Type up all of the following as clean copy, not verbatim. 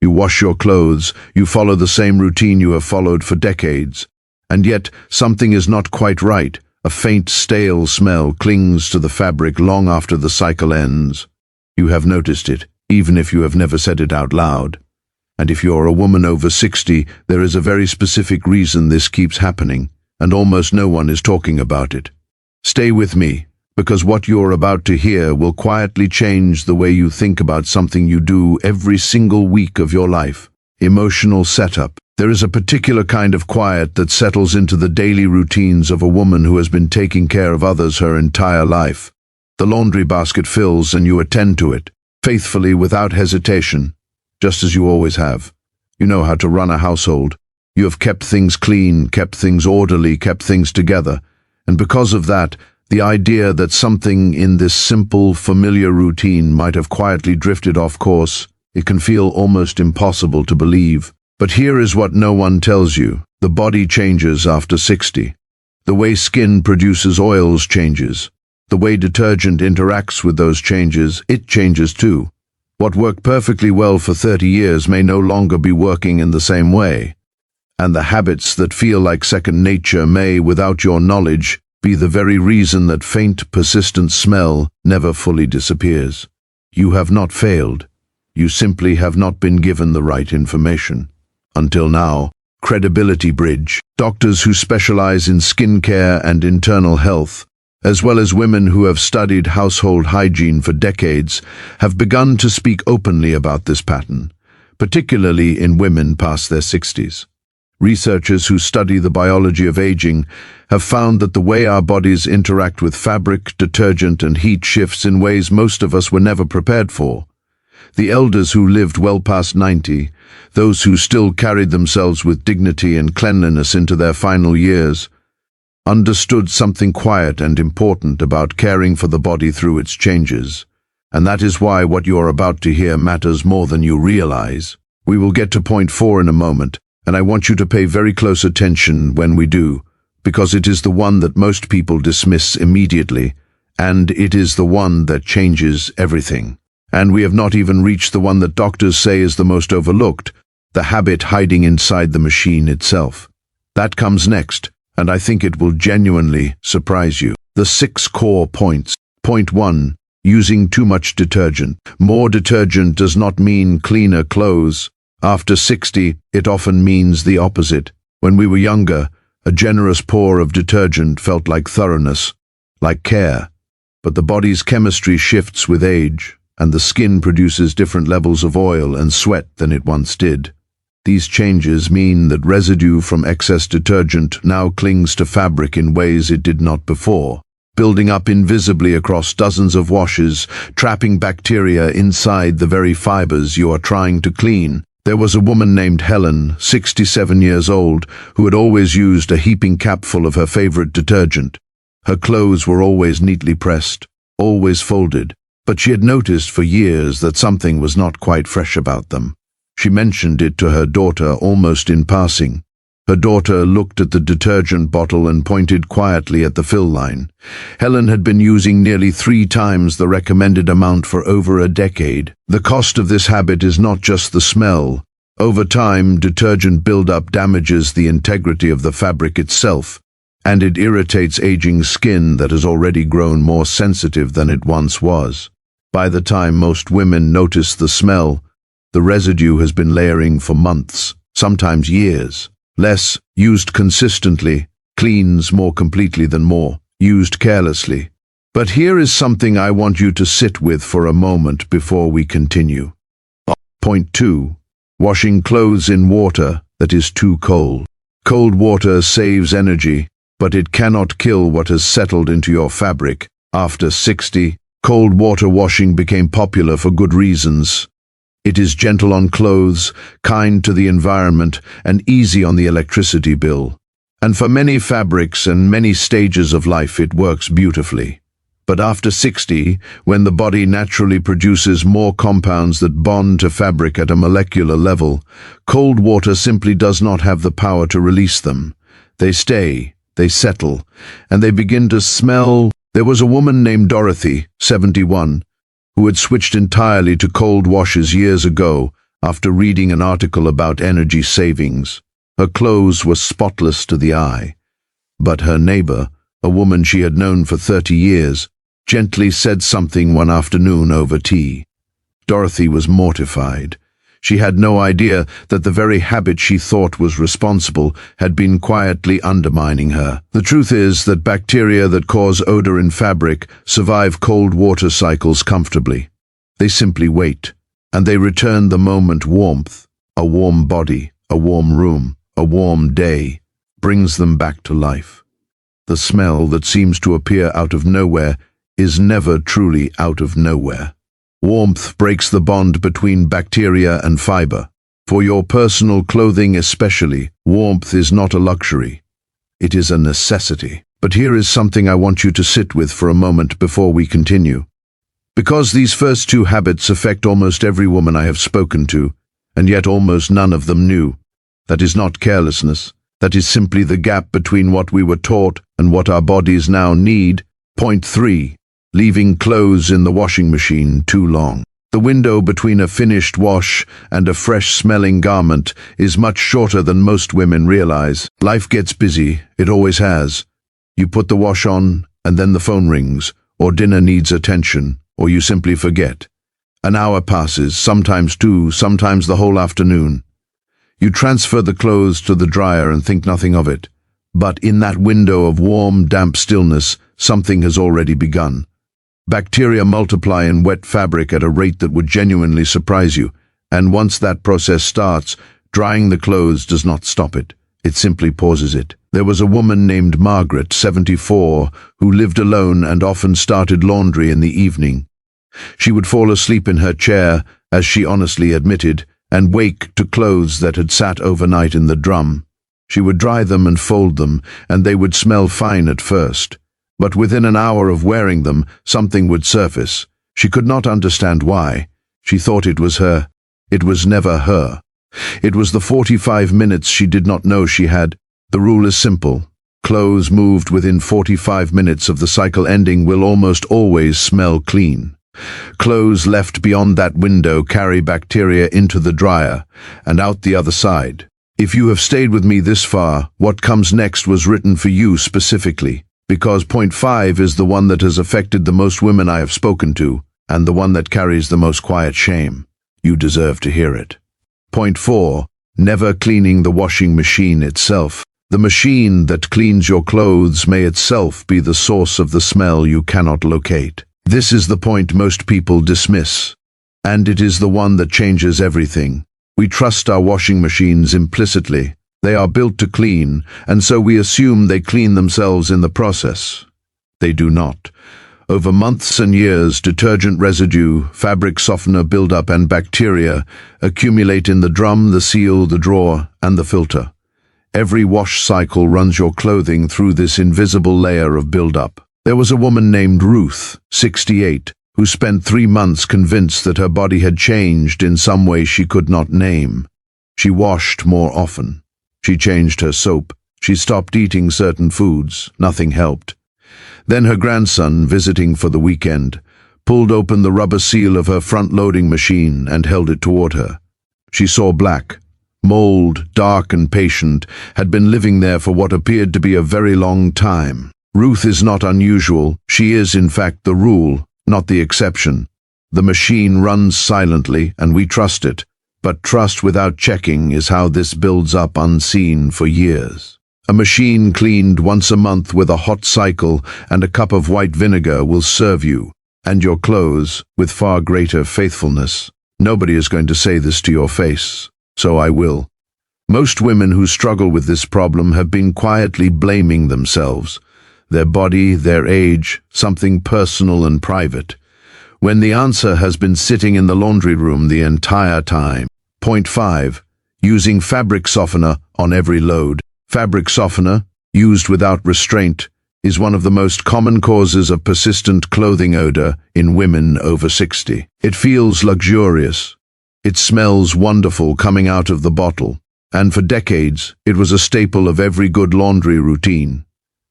You wash your clothes, you follow the same routine you have followed for decades. And yet, something is not quite right. A faint, stale smell clings to the fabric long after the cycle ends. You have noticed it, even if you have never said it out loud. And if you're a woman over 60, there is a very specific reason this keeps happening, and almost no one is talking about it. Stay with me, because what you're about to hear will quietly change the way you think about something you do every single week of your life. Emotional setup. There is a particular kind of quiet that settles into the daily routines of a woman who has been taking care of others her entire life. The laundry basket fills and you attend to it, faithfully without hesitation, just as you always have. You know how to run a household. You have kept things clean, kept things orderly, kept things together. And because of that, the idea that something in this simple, familiar routine might have quietly drifted off course, it can feel almost impossible to believe. But here is what no one tells you. The body changes after 60. The way skin produces oils changes. The way detergent interacts with those changes, it changes too. What worked perfectly well for 30 years may no longer be working in the same way. And the habits that feel like second nature may, without your knowledge, be the very reason that faint, persistent smell never fully disappears. You have not failed. You simply have not been given the right information. Until now, credibility bridge. Doctors who specialize in skincare and internal health, as well as women who have studied household hygiene for decades, have begun to speak openly about this pattern, particularly in women past their 60s. Researchers who study the biology of aging have found that the way our bodies interact with fabric, detergent, and heat shifts in ways most of us were never prepared for. The elders who lived well past 90, those who still carried themselves with dignity and cleanliness into their final years, understood something quiet and important about caring for the body through its changes. And that is why what you are about to hear matters more than you realize. We will get to point 4 in a moment, and I want you to pay very close attention when we do, because it is the one that most people dismiss immediately, and it is the one that changes everything. And we have not even reached the one that doctors say is the most overlooked, the habit hiding inside the machine itself. That comes next, and I think it will genuinely surprise you. The 6 core points. Point 1. Using too much detergent. More detergent does not mean cleaner clothes. After 60, it often means the opposite. When we were younger, a generous pour of detergent felt like thoroughness, like care. But the body's chemistry shifts with age, and the skin produces different levels of oil and sweat than it once did. These changes mean that residue from excess detergent now clings to fabric in ways it did not before, building up invisibly across dozens of washes, trapping bacteria inside the very fibers you are trying to clean. There was a woman named Helen, 67 years old, who had always used a heaping capful of her favorite detergent. Her clothes were always neatly pressed, always folded, but she had noticed for years that something was not quite fresh about them. She mentioned it to her daughter almost in passing. Her daughter looked at the detergent bottle and pointed quietly at the fill line. Helen had been using nearly 3 times the recommended amount for over a decade. The cost of this habit is not just the smell. Over time, detergent buildup damages the integrity of the fabric itself, and it irritates aging skin that has already grown more sensitive than it once was. By the time most women notice the smell, the residue has been layering for months, sometimes years. Less, used consistently, cleans more completely than more, used carelessly. But here is something I want you to sit with for a moment before we continue. Point 2. Washing clothes in water that is too cold. Cold water saves energy, but it cannot kill what has settled into your fabric. After 60, cold water washing became popular for good reasons. It is gentle on clothes, kind to the environment, and easy on the electricity bill. And for many fabrics and many stages of life it works beautifully. But after 60, when the body naturally produces more compounds that bond to fabric at a molecular level, cold water simply does not have the power to release them. They stay, they settle, and they begin to smell. There was a woman named Dorothy, 71, who had switched entirely to cold washes years ago, after reading an article about energy savings. Her clothes were spotless to the eye. But her neighbor, a woman she had known for 30 years, gently said something one afternoon over tea. Dorothy was mortified. She had no idea that the very habit she thought was responsible had been quietly undermining her. The truth is that bacteria that cause odor in fabric survive cold water cycles comfortably. They simply wait, and they return the moment warmth, a warm body, a warm room, a warm day, brings them back to life. The smell that seems to appear out of nowhere is never truly out of nowhere. Warmth breaks the bond between bacteria and fiber. For your personal clothing especially, warmth is not a luxury. It is a necessity. But here is something I want you to sit with for a moment before we continue. Because these first two habits affect almost every woman I have spoken to, and yet almost none of them knew. That is not carelessness. That is simply the gap between what we were taught and what our bodies now need. Point 3. Leaving clothes in the washing machine too long. The window between a finished wash and a fresh-smelling garment is much shorter than most women realize. Life gets busy, it always has. You put the wash on, and then the phone rings, or dinner needs attention, or you simply forget. An hour passes, sometimes two, sometimes the whole afternoon. You transfer the clothes to the dryer and think nothing of it. But in that window of warm, damp stillness, something has already begun. Bacteria multiply in wet fabric at a rate that would genuinely surprise you, and once that process starts, drying the clothes does not stop it. It simply pauses it. There was a woman named Margaret, 74, who lived alone and often started laundry in the evening. She would fall asleep in her chair, as she honestly admitted, and wake to clothes that had sat overnight in the drum. She would dry them and fold them, and they would smell fine at first. But within an hour of wearing them, something would surface. She could not understand why. She thought it was her. It was never her. It was the 45 minutes she did not know she had. The rule is simple. Clothes moved within 45 minutes of the cycle ending will almost always smell clean. Clothes left beyond that window carry bacteria into the dryer and out the other side. If you have stayed with me this far, what comes next was written for you specifically. Because point 5 is the one that has affected the most women I have spoken to, and the one that carries the most quiet shame. You deserve to hear it. Point 4. Never cleaning the washing machine itself. The machine that cleans your clothes may itself be the source of the smell you cannot locate. This is the point most people dismiss, and it is the one that changes everything. We trust our washing machines implicitly. They are built to clean, and so we assume they clean themselves in the process. They do not. Over months and years, detergent residue, fabric softener buildup, and bacteria accumulate in the drum, the seal, the drawer, and the filter. Every wash cycle runs your clothing through this invisible layer of buildup. There was a woman named Ruth, 68, who spent 3 months convinced that her body had changed in some way she could not name. She washed more often. She changed her soap. She stopped eating certain foods. Nothing helped. Then her grandson, visiting for the weekend, pulled open the rubber seal of her front-loading machine and held it toward her. She saw black. Mold, dark and patient, had been living there for what appeared to be a very long time. Ruth is not unusual. She is, in fact, the rule, not the exception. The machine runs silently, and we trust it. But trust without checking is how this builds up unseen for years. A machine cleaned once a month with a hot cycle and a cup of white vinegar will serve you and your clothes with far greater faithfulness. Nobody is going to say this to your face, so I will. Most women who struggle with this problem have been quietly blaming themselves, their body, their age, something personal and private, when the answer has been sitting in the laundry room the entire time. Point 5. Using fabric softener on every load. Fabric softener, used without restraint, is one of the most common causes of persistent clothing odor in women over 60. It feels luxurious. It smells wonderful coming out of the bottle, and for decades it was a staple of every good laundry routine.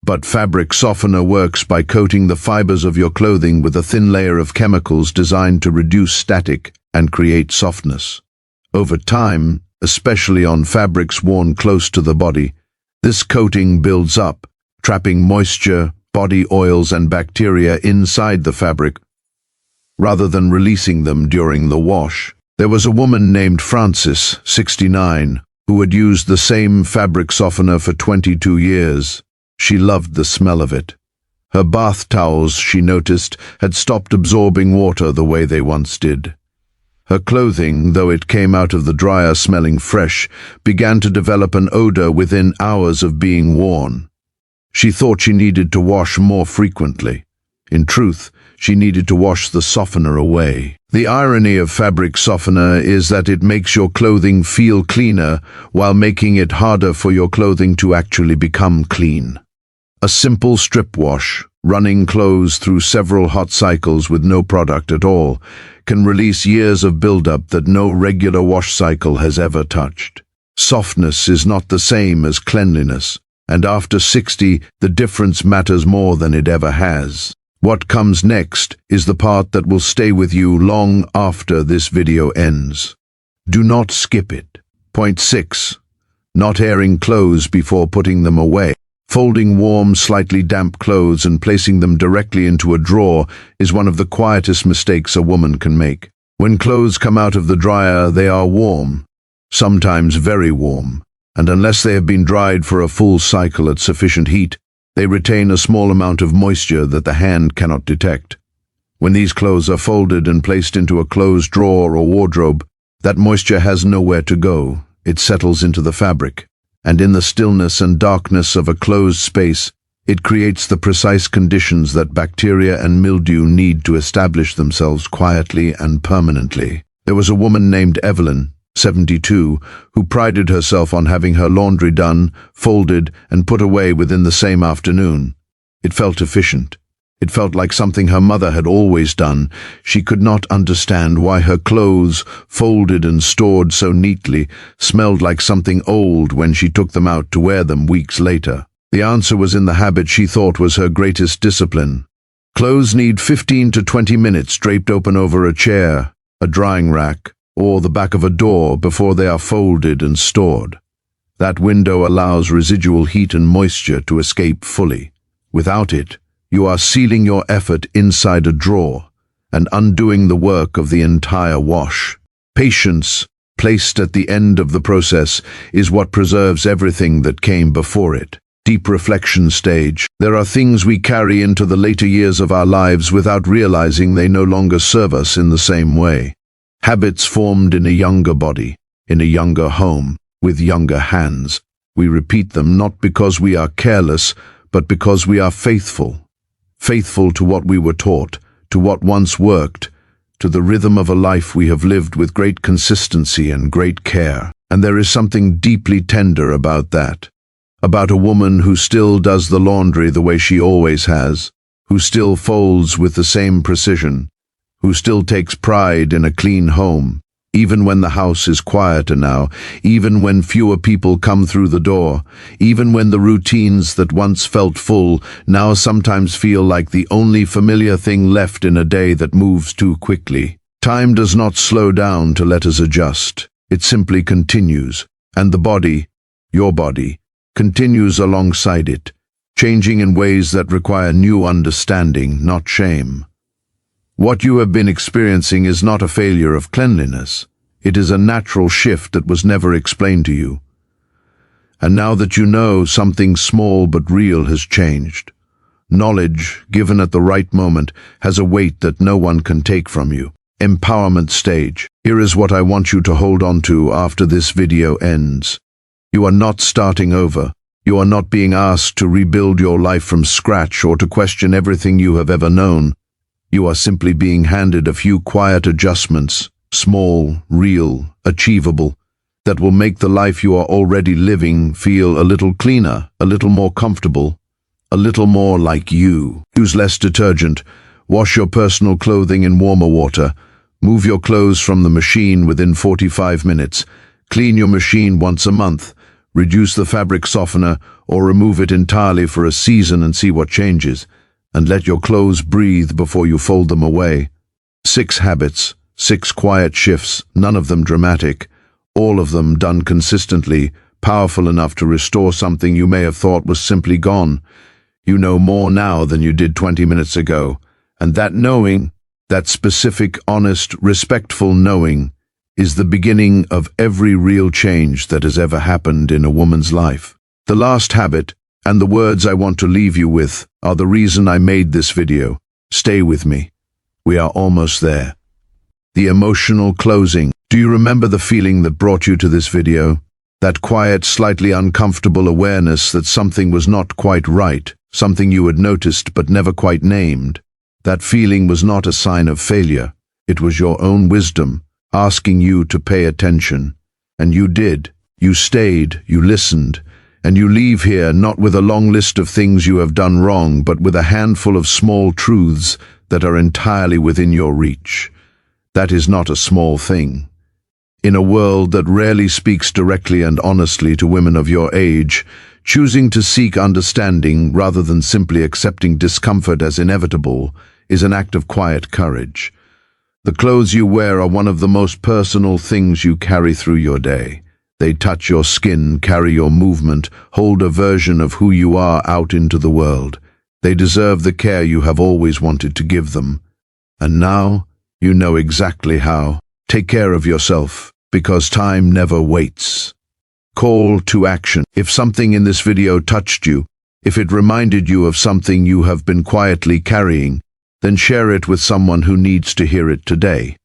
But fabric softener works by coating the fibers of your clothing with a thin layer of chemicals designed to reduce static and create softness. Over time, especially on fabrics worn close to the body, this coating builds up, trapping moisture, body oils and bacteria inside the fabric, rather than releasing them during the wash. There was a woman named Frances, 69, who had used the same fabric softener for 22 years. She loved the smell of it. Her bath towels, she noticed, had stopped absorbing water the way they once did. Her clothing, though it came out of the dryer smelling fresh, began to develop an odor within hours of being worn. She thought she needed to wash more frequently. In truth, she needed to wash the softener away. The irony of fabric softener is that it makes your clothing feel cleaner while making it harder for your clothing to actually become clean. A simple strip wash, running clothes through several hot cycles with no product at all, can release years of buildup that no regular wash cycle has ever touched. Softness is not the same as cleanliness, and after 60, the difference matters more than it ever has. What comes next is the part that will stay with you long after this video ends. Do not skip it. Point 6. Not airing clothes before putting them away. Folding warm, slightly damp clothes and placing them directly into a drawer is one of the quietest mistakes a woman can make. When clothes come out of the dryer, they are warm, sometimes very warm, and unless they have been dried for a full cycle at sufficient heat, they retain a small amount of moisture that the hand cannot detect. When these clothes are folded and placed into a closed drawer or wardrobe, that moisture has nowhere to go. It settles into the fabric, and in the stillness and darkness of a closed space, it creates the precise conditions that bacteria and mildew need to establish themselves quietly and permanently. There was a woman named Evelyn, 72, who prided herself on having her laundry done, folded, and put away within the same afternoon. It felt efficient. It felt like something her mother had always done. She could not understand why her clothes, folded and stored so neatly, smelled like something old when she took them out to wear them weeks later. The answer was in the habit she thought was her greatest discipline. Clothes need 15 to 20 minutes draped open over a chair, a drying rack, or the back of a door before they are folded and stored. That window allows residual heat and moisture to escape fully. Without it, you are sealing your effort inside a drawer and undoing the work of the entire wash. Patience, placed at the end of the process, is what preserves everything that came before it. Deep reflection stage. There are things we carry into the later years of our lives without realizing they no longer serve us in the same way. Habits formed in a younger body, in a younger home, with younger hands. We repeat them not because we are careless, but because we are faithful. Faithful to what we were taught, to what once worked, to the rhythm of a life we have lived with great consistency and great care. And there is something deeply tender about that. About a woman who still does the laundry the way she always has, who still folds with the same precision, who still takes pride in a clean home, even when the house is quieter now, even when fewer people come through the door, even when the routines that once felt full now sometimes feel like the only familiar thing left in a day that moves too quickly. Time does not slow down to let us adjust. It simply continues, and the body, your body, continues alongside it, changing in ways that require new understanding, not shame. What you have been experiencing is not a failure of cleanliness. It is a natural shift that was never explained to you. And now that you know, something small but real has changed. Knowledge, given at the right moment, has a weight that no one can take from you. Empowerment stage. Here is what I want you to hold on to after this video ends. You are not starting over. You are not being asked to rebuild your life from scratch or to question everything you have ever known. You are simply being handed a few quiet adjustments, small, real, achievable, that will make the life you are already living feel a little cleaner, a little more comfortable, a little more like you. Use less detergent. Wash your personal clothing in warmer water. Move your clothes from the machine within 45 minutes. Clean your machine once a month. Reduce the fabric softener or remove it entirely for a season and see what changes. And let your clothes breathe before you fold them away. 6 habits, 6 quiet shifts, none of them dramatic, All of them done consistently, powerful enough to restore something you may have thought was simply gone. You know more now than you did 20 minutes ago, and that knowing, that specific, honest, respectful knowing, is the beginning of every real change that has ever happened in a woman's life. The last habit, and the words I want to leave you with, are the reason I made this video. Stay with me. We are almost there. The emotional closing. Do you remember the feeling that brought you to this video? That quiet, slightly uncomfortable awareness that something was not quite right, something you had noticed but never quite named. That feeling was not a sign of failure. It was your own wisdom, asking you to pay attention. And you did. You stayed, you listened, and you leave here not with a long list of things you have done wrong, but with a handful of small truths that are entirely within your reach. That is not a small thing. In a world that rarely speaks directly and honestly to women of your age, choosing to seek understanding rather than simply accepting discomfort as inevitable is an act of quiet courage. The clothes you wear are one of the most personal things you carry through your day. They touch your skin, carry your movement, hold a version of who you are out into the world. They deserve the care you have always wanted to give them. And now, you know exactly how. Take care of yourself, because time never waits. Call to action. If something in this video touched you, if it reminded you of something you have been quietly carrying, then share it with someone who needs to hear it today.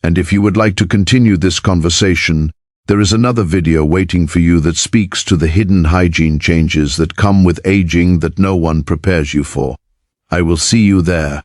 And if you would like to continue this conversation, there is another video waiting for you that speaks to the hidden hygiene changes that come with aging that no one prepares you for. I will see you there.